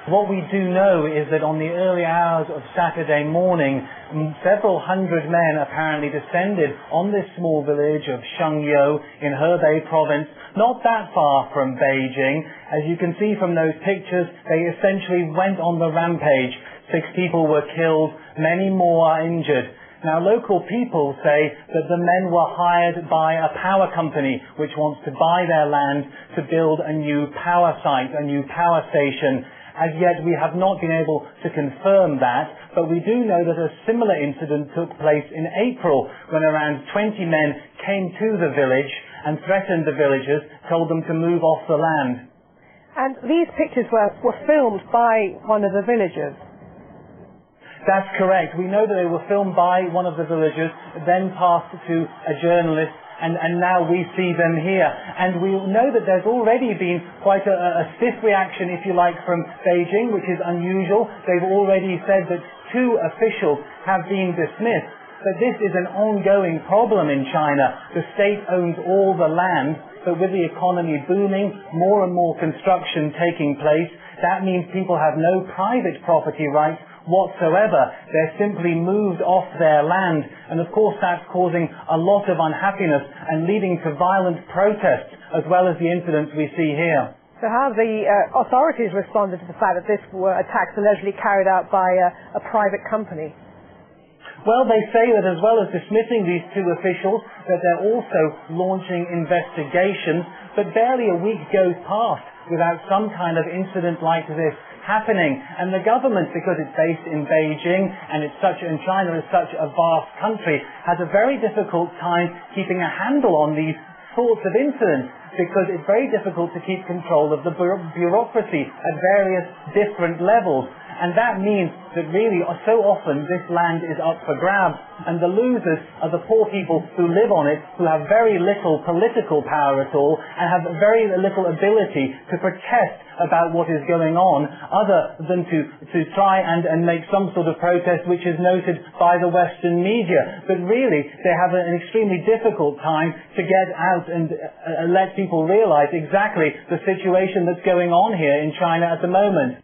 What we do know is that on the early hours of Saturday morning, several hundred men apparently descended on this small village of Shengyou in Hebei province, not that far from Beijing. As you can see from those pictures, they essentially went on the rampage. 6 people were killed, many more are injured. Now, local people say that the men were hired by a power company which wants to buy their land to build a new power site, a new power station. As yet, we have not been able to confirm that, but we do know that a similar incident took place in April when around 20 men came to the village and threatened the villagers, told them to move off the land. And these pictures were filmed by one of the villagers? That's correct. We know that they were filmed by one of the villagers, then passed to a journalist, and now we see them here. And we know that there's already been quite a stiff reaction, if you like, from Beijing, which is unusual. They've already said that 2 officials have been dismissed. But this is an ongoing problem in China. The state owns all the land, but with the economy booming, more and more construction taking place, that means people have no private property rights whatsoever. They're simply moved off their land, and of course that's causing a lot of unhappiness and leading to violent protests as well as the incidents we see here. So how have the authorities responded to the fact that this were attacks allegedly carried out by a private company? Well, they say that as well as dismissing these 2 officials, that they're also launching investigations, but barely a week goes past without some kind of incident like this happening. And the government, because it's based in Beijing and China is such a vast country, has a very difficult time keeping a handle on these sorts of incidents, because it's very difficult to keep control of the bureaucracy at various different levels. And that means that really so often this land is up for grabs, and the losers are the poor people who live on it, who have very little political power at all and have very little ability to protest about what is going on, other than to try and make some sort of protest which is noted by the Western media. But really they have an extremely difficult time to get out and let people realize exactly the situation that's going on here in China at the moment.